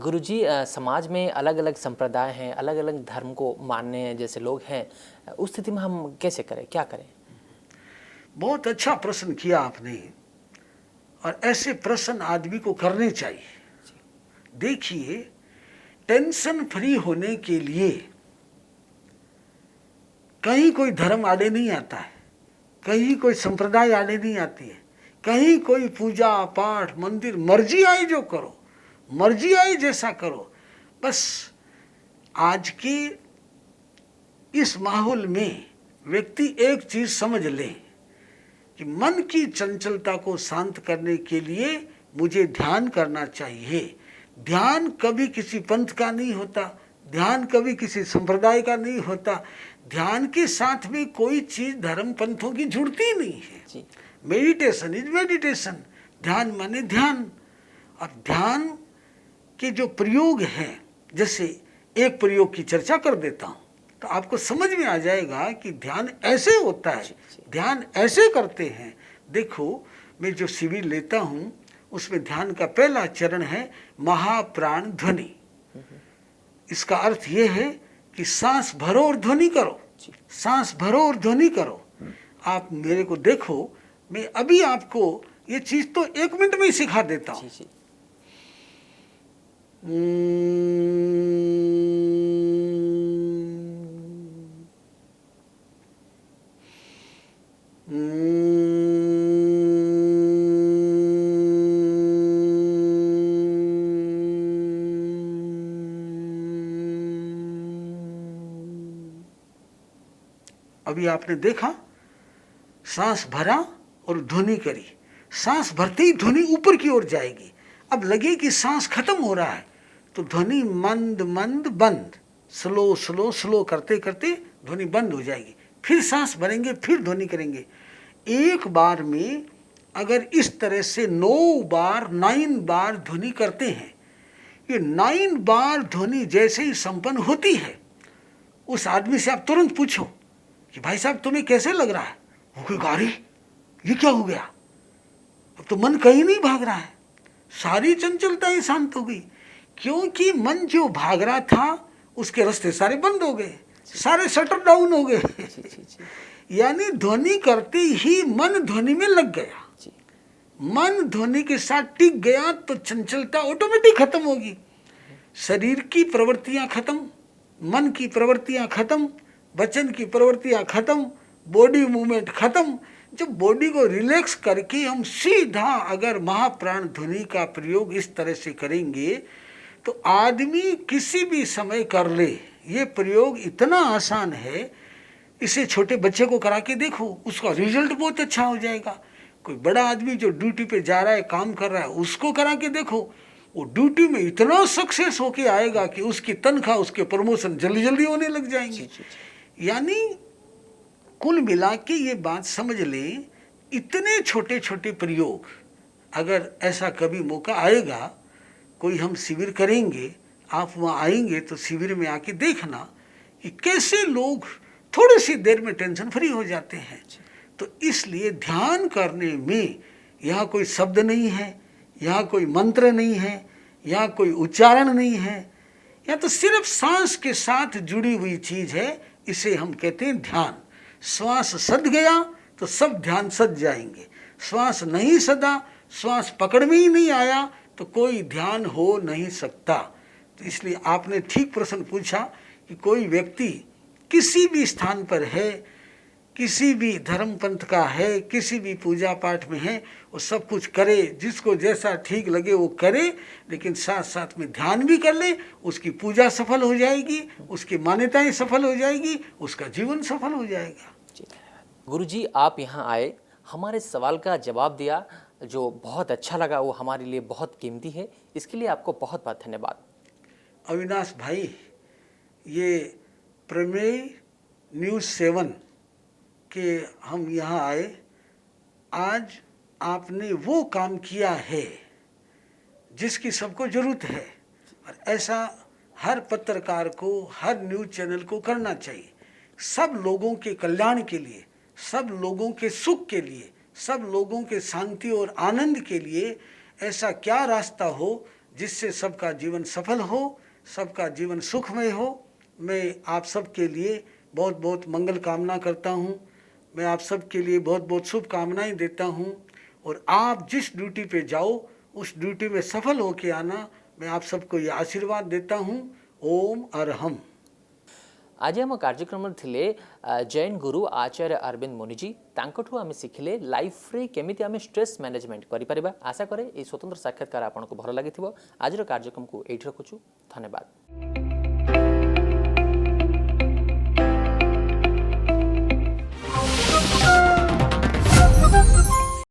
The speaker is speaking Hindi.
गुरुजी, समाज में अलग अलग संप्रदाय हैं, अलग अलग धर्म को मानने जैसे लोग हैं। उस स्थिति में हम कैसे करें, क्या करें? बहुत अच्छा प्रश्न किया आपने, और ऐसे प्रश्न आदमी को करने चाहिए। देखिए, टेंशन फ्री होने के लिए कहीं कोई धर्म आड़े नहीं आता है, कहीं कोई संप्रदाय आड़े नहीं आती है, कहीं कोई पूजा पाठ मंदिर, मर्जी आई जो करो, मर्जी आई जैसा करो। बस आज के इस माहौल में व्यक्ति एक चीज समझ ले कि मन की चंचलता को शांत करने के लिए मुझे ध्यान करना चाहिए। ध्यान कभी किसी पंथ का नहीं होता, ध्यान कभी किसी संप्रदाय का नहीं होता। ध्यान के साथ में कोई चीज धर्म पंथों की जुड़ती नहीं है। मेडिटेशन इज मेडिटेशन, ध्यान माने ध्यान। अब ध्यान के जो प्रयोग हैं, जैसे एक प्रयोग की चर्चा कर देता हूं तो आपको समझ में आ जाएगा कि ध्यान ऐसे होता है, ध्यान ऐसे करते हैं। देखो, मैं जो शिविर लेता हूं उसमें ध्यान का पहला चरण है महाप्राण ध्वनि। इसका अर्थ यह है कि सांस भरो और ध्वनि करो, सांस भरो और ध्वनि करो। आप मेरे को देखो, मैं अभी आपको ये चीज तो 1 मिनट में ही सिखा देता हूं। अभी आपने देखा, सांस भरा और ध्वनि करी, सांस भरते ही ध्वनि ऊपर की ओर जाएगी। अब लगे कि सांस खत्म हो रहा है तो ध्वनि मंद मंद बंद, स्लो स्लो स्लो करते करते ध्वनि बंद हो जाएगी। फिर सांस भरेंगे, फिर ध्वनि करेंगे। एक बार में अगर इस तरह से 9 बार 9 बार ध्वनि करते हैं, ये 9 बार ध्वनि जैसे ही संपन्न होती है, उस आदमी से आप तुरंत पूछो कि भाई साहब तुम्हें कैसे लग रहा है? वो कोई गाड़ी, ये क्या हो गया? अब तो मन कहीं नहीं भाग रहा है, सारी चंचलता ही शांत हो गई। क्योंकि मन जो भाग रहा था उसके रास्ते सारे बंद हो गए, सारे शटर डाउन हो गए। यानी ध्वनि करते ही मन ध्वनि में लग गया, मन ध्वनि के साथ टिक गया तो चंचलता ऑटोमेटिक खत्म होगी। शरीर की प्रवृत्तियां खत्म, मन की प्रवृत्तियां खत्म, वचन की प्रवृत्तियां खत्म, बॉडी मूवमेंट खत्म। जब बॉडी को रिलैक्स करके हम सीधा अगर महाप्राण ध्वनि का प्रयोग इस तरह से करेंगे तो आदमी किसी भी समय कर ले। ये प्रयोग इतना आसान है, इसे छोटे बच्चे को करा के देखो, उसका रिजल्ट बहुत अच्छा हो जाएगा। कोई बड़ा आदमी जो ड्यूटी पे जा रहा है, काम कर रहा है, उसको करा के देखो, वो ड्यूटी में इतना सक्सेस होके आएगा कि उसकी तनख्वाह, उसके प्रमोशन जल्दी जल्दी होने लग जाएंगे। यानी कुल मिला के ये बात समझ लें, इतने छोटे छोटे प्रयोग, अगर ऐसा कभी मौका आएगा, कोई हम शिविर करेंगे, आप वहाँ आएंगे तो शिविर में आके देखना कि कैसे लोग थोड़ी सी देर में टेंशन फ्री हो जाते हैं। तो इसलिए ध्यान करने में यहाँ कोई शब्द नहीं है, यहाँ कोई मंत्र नहीं है, यहाँ कोई उच्चारण नहीं है, यहाँ तो सिर्फ सांस के साथ जुड़ी हुई चीज है। इसे हम कहते हैं ध्यान। श्वास सद गया तो सब ध्यान सद जाएंगे, श्वास नहीं सदा, श्वास पकड़ में ही नहीं आया तो कोई ध्यान हो नहीं सकता। तो इसलिए आपने ठीक प्रश्न पूछा कि कोई व्यक्ति किसी भी स्थान पर है, किसी भी धर्म पंथ का है, किसी भी पूजा पाठ में है, वो सब कुछ करे, जिसको जैसा ठीक लगे वो करे, लेकिन साथ साथ में ध्यान भी कर ले, उसकी पूजा सफल हो जाएगी, उसकी मान्यताएं सफल हो जाएगी, उसका जीवन सफल हो जाएगा। गुरुजी, आप यहाँ आए, हमारे सवाल का जवाब दिया, जो बहुत अच्छा लगा, वो हमारे लिए बहुत कीमती है। इसके लिए आपको बहुत बहुत धन्यवाद। अविनाश भाई, ये प्रमेय न्यूज़ 7 के हम यहाँ आए, आज आपने वो काम किया है जिसकी सबको जरूरत है, और ऐसा हर पत्रकार को, हर न्यूज़ चैनल को करना चाहिए। सब लोगों के कल्याण के लिए, सब लोगों के सुख के लिए, सब लोगों के शांति और आनंद के लिए ऐसा क्या रास्ता हो जिससे सबका जीवन सफल हो, सबका जीवन सुखमय हो। मैं आप सबके लिए बहुत बहुत मंगल कामना करता हूँ। मैं आप सबके लिए बहुत बहुत शुभकामनाएं देता हूँ। और आप जिस ड्यूटी पे जाओ उस ड्यूटी में सफल होके आना, मैं आप सबको ये आशीर्वाद देता हूँ। ओम अरहम। आज आम कार्यक्रम थिले जैन गुरु आचार्य अरविंद मुनिजी। तांकठु आमे शिखिले लाइफ रे केमिति आमे स्ट्रेस मैनेजमेंट करि परिबा। आशा करे ए स्वतंत्र साक्षात्कार आपनको भल लागिथिबो। आजर कार्यक्रम को एठी रखुछु। धन्यवाद।